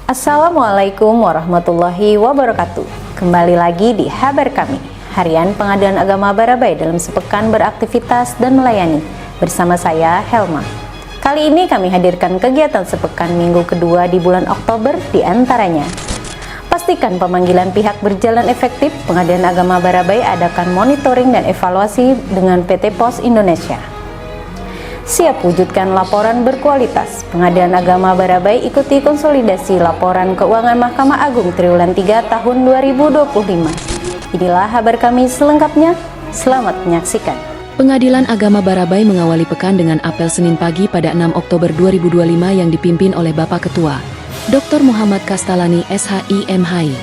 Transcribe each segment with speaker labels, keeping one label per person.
Speaker 1: Assalamualaikum warahmatullahi wabarakatuh. Kembali lagi di Habar Kami, Harian Pengadilan Agama Barabai dalam sepekan beraktivitas dan melayani. Bersama saya, Helma. Kali ini kami hadirkan kegiatan sepekan minggu kedua di bulan Oktober, di antaranya: pastikan pemanggilan pihak berjalan efektif. Pengadilan Agama Barabai adakan monitoring dan evaluasi dengan PT POS Indonesia. Siap wujudkan laporan berkualitas. Pengadilan Agama Barabai ikuti konsolidasi laporan keuangan Mahkamah Agung triwulan 3 tahun 2025. Inilah kabar kami selengkapnya. Selamat menyaksikan.
Speaker 2: Pengadilan Agama Barabai mengawali pekan dengan apel Senin pagi pada 6 Oktober 2025 yang dipimpin oleh Bapak Ketua, Dr. Muhammad Kastalani SHI MHI.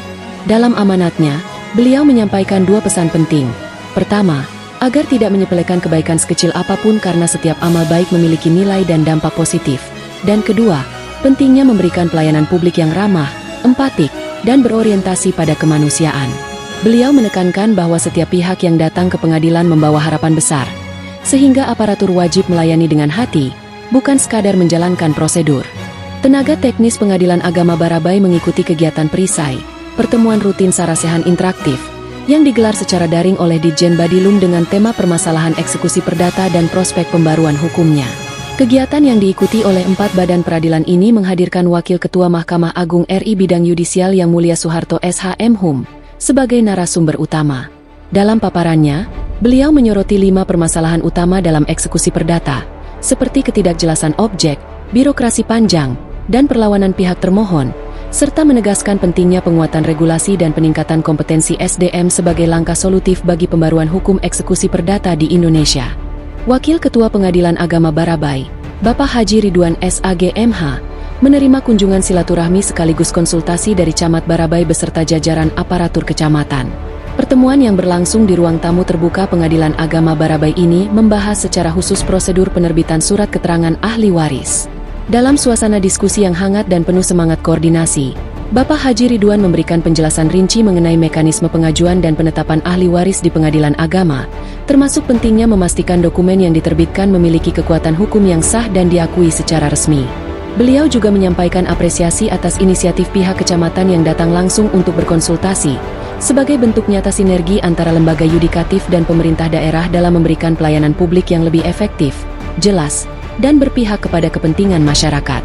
Speaker 2: Dalam amanatnya, beliau menyampaikan dua pesan penting. Pertama, agar tidak menyepelekan kebaikan sekecil apapun karena setiap amal baik memiliki nilai dan dampak positif. Dan kedua, pentingnya memberikan pelayanan publik yang ramah, empatik, dan berorientasi pada kemanusiaan. Beliau menekankan bahwa setiap pihak yang datang ke pengadilan membawa harapan besar, sehingga aparatur wajib melayani dengan hati, bukan sekadar menjalankan prosedur. Tenaga teknis Pengadilan Agama Barabai mengikuti kegiatan perisai, pertemuan rutin sarasehan interaktif, yang digelar secara daring oleh Ditjen Badilum dengan tema permasalahan eksekusi perdata dan prospek pembaruan hukumnya. Kegiatan yang diikuti oleh 4 badan peradilan ini menghadirkan Wakil Ketua Mahkamah Agung RI Bidang Yudisial Yang Mulia Soeharto SH.M.Hum sebagai narasumber utama. Dalam paparannya, beliau menyoroti 5 permasalahan utama dalam eksekusi perdata, seperti ketidakjelasan objek, birokrasi panjang, dan perlawanan pihak termohon, serta menegaskan pentingnya penguatan regulasi dan peningkatan kompetensi SDM sebagai langkah solutif bagi pembaruan hukum eksekusi perdata di Indonesia. Wakil Ketua Pengadilan Agama Barabai, Bapak Haji Ridwan SAG MH, menerima kunjungan silaturahmi sekaligus konsultasi dari Camat Barabai beserta jajaran aparatur kecamatan. Pertemuan yang berlangsung di ruang tamu terbuka Pengadilan Agama Barabai ini membahas secara khusus prosedur penerbitan surat keterangan ahli waris. Dalam suasana diskusi yang hangat dan penuh semangat koordinasi, Bapak Haji Ridwan memberikan penjelasan rinci mengenai mekanisme pengajuan dan penetapan ahli waris di Pengadilan Agama, termasuk pentingnya memastikan dokumen yang diterbitkan memiliki kekuatan hukum yang sah dan diakui secara resmi. Beliau juga menyampaikan apresiasi atas inisiatif pihak kecamatan yang datang langsung untuk berkonsultasi, sebagai bentuk nyata sinergi antara lembaga yudikatif dan pemerintah daerah dalam memberikan pelayanan publik yang lebih efektif, jelas, dan berpihak kepada kepentingan masyarakat.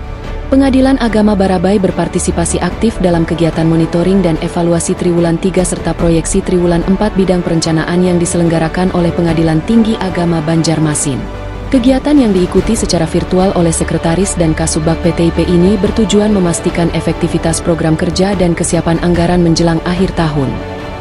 Speaker 2: Pengadilan Agama Barabai berpartisipasi aktif dalam kegiatan monitoring dan evaluasi triwulan 3 serta proyeksi triwulan 4 bidang perencanaan yang diselenggarakan oleh Pengadilan Tinggi Agama Banjarmasin. Kegiatan yang diikuti secara virtual oleh Sekretaris dan Kasubag PTIP ini bertujuan memastikan efektivitas program kerja dan kesiapan anggaran menjelang akhir tahun.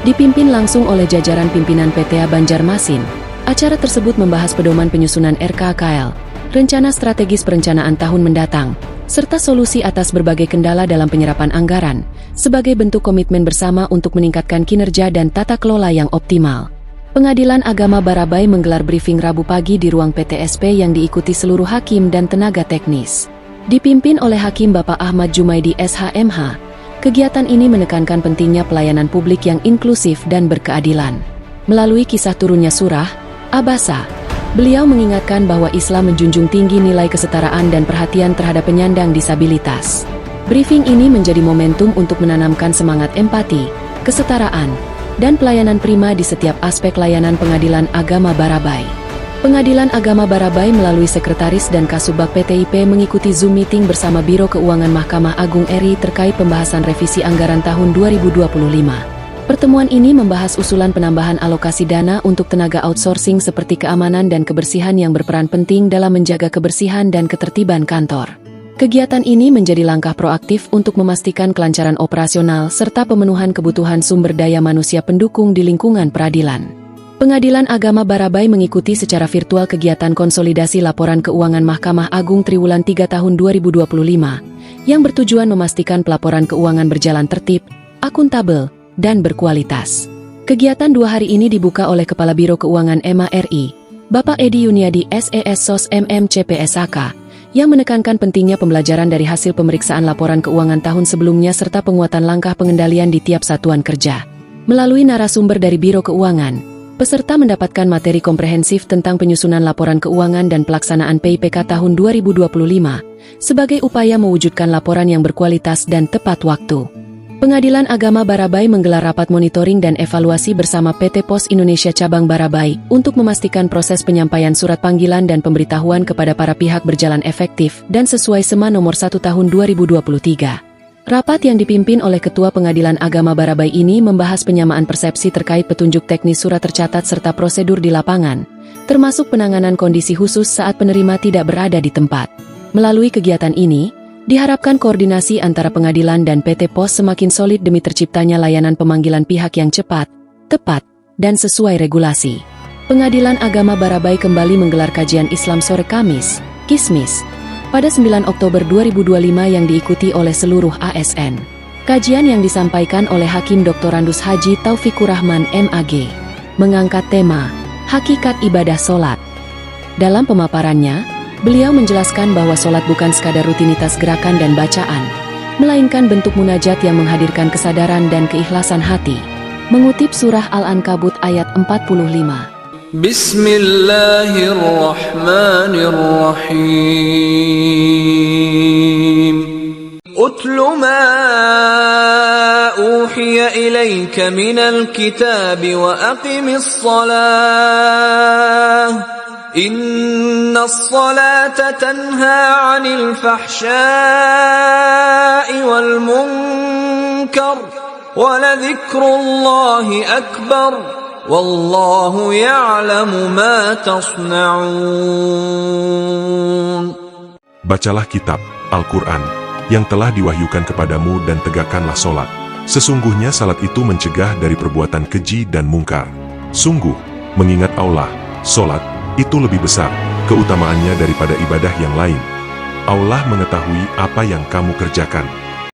Speaker 2: Dipimpin langsung oleh jajaran pimpinan PTA Banjarmasin, acara tersebut membahas pedoman penyusunan RKKL, rencana strategis perencanaan tahun mendatang, serta solusi atas berbagai kendala dalam penyerapan anggaran, sebagai bentuk komitmen bersama untuk meningkatkan kinerja dan tata kelola yang optimal. Pengadilan Agama Barabai menggelar briefing Rabu pagi di ruang PTSP yang diikuti seluruh hakim dan tenaga teknis. Dipimpin oleh Hakim Bapak Ahmad Jumaidi SHMH, kegiatan ini menekankan pentingnya pelayanan publik yang inklusif dan berkeadilan. Melalui kisah turunnya surah Abasa, beliau mengingatkan bahwa Islam menjunjung tinggi nilai kesetaraan dan perhatian terhadap penyandang disabilitas. Briefing ini menjadi momentum untuk menanamkan semangat empati, kesetaraan, dan pelayanan prima di setiap aspek layanan Pengadilan Agama Barabai. Pengadilan Agama Barabai melalui Sekretaris dan Kasubag PTIP mengikuti Zoom meeting bersama Biro Keuangan Mahkamah Agung RI terkait pembahasan revisi anggaran tahun 2025. Pertemuan ini membahas usulan penambahan alokasi dana untuk tenaga outsourcing seperti keamanan dan kebersihan yang berperan penting dalam menjaga kebersihan dan ketertiban kantor. Kegiatan ini menjadi langkah proaktif untuk memastikan kelancaran operasional serta pemenuhan kebutuhan sumber daya manusia pendukung di lingkungan peradilan. Pengadilan Agama Barabai mengikuti secara virtual kegiatan konsolidasi laporan keuangan Mahkamah Agung triwulan 3 tahun 2025, yang bertujuan memastikan pelaporan keuangan berjalan tertib, akuntabel, dan berkualitas. Kegiatan 2 hari ini dibuka oleh Kepala Biro Keuangan EMA RI, Bapak Edi Yuniadi SES SOS MMCPSAK, yang menekankan pentingnya pembelajaran dari hasil pemeriksaan laporan keuangan tahun sebelumnya serta penguatan langkah pengendalian di tiap satuan kerja. Melalui narasumber dari Biro Keuangan, Peserta mendapatkan materi komprehensif tentang penyusunan laporan keuangan dan pelaksanaan PIPK tahun 2025 sebagai upaya mewujudkan laporan yang berkualitas dan tepat waktu. Pengadilan Agama Barabai menggelar rapat monitoring dan evaluasi bersama PT Pos Indonesia Cabang Barabai untuk memastikan proses penyampaian surat panggilan dan pemberitahuan kepada para pihak berjalan efektif dan sesuai SEMA nomor 1 tahun 2023. Rapat yang dipimpin oleh Ketua Pengadilan Agama Barabai ini membahas penyamaan persepsi terkait petunjuk teknis surat tercatat serta prosedur di lapangan, termasuk penanganan kondisi khusus saat penerima tidak berada di tempat. Melalui kegiatan ini, diharapkan koordinasi antara pengadilan dan PT Pos semakin solid demi terciptanya layanan pemanggilan pihak yang cepat, tepat, dan sesuai regulasi. Pengadilan Agama Barabai kembali menggelar kajian Islam sore Kamis, Kismis, pada 9 Oktober 2025 yang diikuti oleh seluruh ASN. Kajian yang disampaikan oleh Hakim Doktorandus Haji Taufikur Rahman MAG mengangkat tema Hakikat Ibadah Solat. Dalam pemaparannya, beliau menjelaskan bahwa solat bukan sekadar rutinitas gerakan dan bacaan, melainkan bentuk munajat yang menghadirkan kesadaran dan keikhlasan hati. Mengutip surah Al-Ankabut ayat 45.
Speaker 3: Bismillahirrahmanirrahim. Utlu ma uhiya ilayka minal kitabi wa aqimis salah. Innas salata tanha 'anil fahsya'i wal munkar wa ladhikrullahi akbar. Wallahu ya'lamu ma tasna'un.
Speaker 4: Bacalah kitab, Al-Quran, yang telah diwahyukan kepadamu dan tegakkanlah solat. Sesungguhnya salat itu mencegah dari perbuatan keji dan mungkar. Sungguh, mengingat Allah, solat itu lebih besar keutamaannya daripada ibadah yang lain. Allah mengetahui apa yang kamu kerjakan.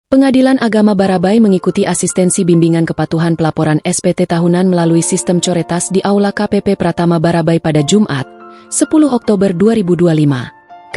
Speaker 2: Pengadilan Agama Barabai mengikuti asistensi bimbingan kepatuhan pelaporan SPT tahunan melalui sistem coretas di Aula KPP Pratama Barabai pada Jumat, 10 Oktober 2025.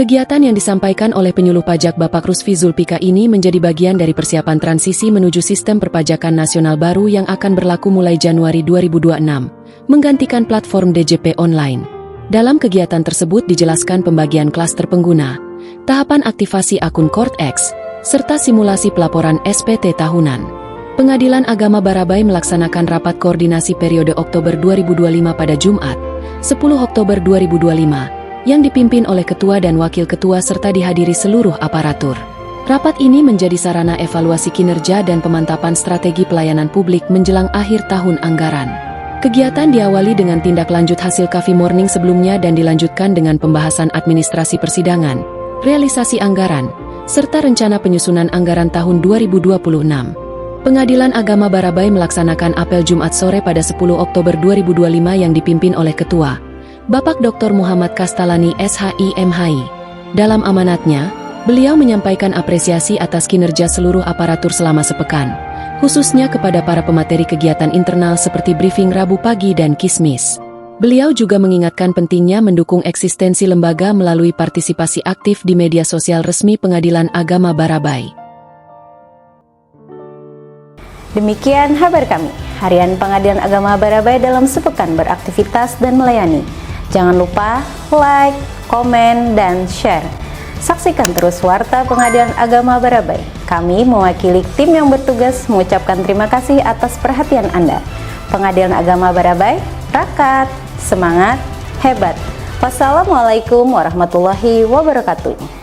Speaker 2: Kegiatan yang disampaikan oleh penyuluh pajak Bapak Rusfi Zulpika ini menjadi bagian dari persiapan transisi menuju sistem perpajakan nasional baru yang akan berlaku mulai Januari 2026, menggantikan platform DJP online. Dalam kegiatan tersebut dijelaskan pembagian klaster pengguna, tahapan aktivasi akun CourtX, serta simulasi pelaporan SPT tahunan. Pengadilan Agama Barabai melaksanakan rapat koordinasi periode Oktober 2025 pada Jumat, 10 Oktober 2025, yang dipimpin oleh Ketua dan Wakil Ketua serta dihadiri seluruh aparatur. Rapat ini menjadi sarana evaluasi kinerja dan pemantapan strategi pelayanan publik menjelang akhir tahun anggaran. Kegiatan diawali dengan tindak lanjut hasil Coffee Morning sebelumnya dan dilanjutkan dengan pembahasan administrasi persidangan, realisasi anggaran, serta rencana penyusunan anggaran tahun 2026. Pengadilan Agama Barabai melaksanakan apel Jumat sore pada 10 Oktober 2025 yang dipimpin oleh Ketua, Bapak Dr. Muhammad Kastalani SHI MHI. Dalam amanatnya, beliau menyampaikan apresiasi atas kinerja seluruh aparatur selama sepekan, khususnya kepada para pemateri kegiatan internal seperti briefing Rabu pagi dan Kismis. Beliau juga mengingatkan pentingnya mendukung eksistensi lembaga melalui partisipasi aktif di media sosial resmi Pengadilan Agama Barabai.
Speaker 1: Demikian kabar kami, Harian Pengadilan Agama Barabai dalam sepekan beraktivitas dan melayani. Jangan lupa like, komen, dan share. Saksikan terus Warta Pengadilan Agama Barabai. Kami mewakili tim yang bertugas mengucapkan terima kasih atas perhatian Anda. Pengadilan Agama Barabai, rakat, semangat, hebat. Wassalamualaikum warahmatullahi wabarakatuh.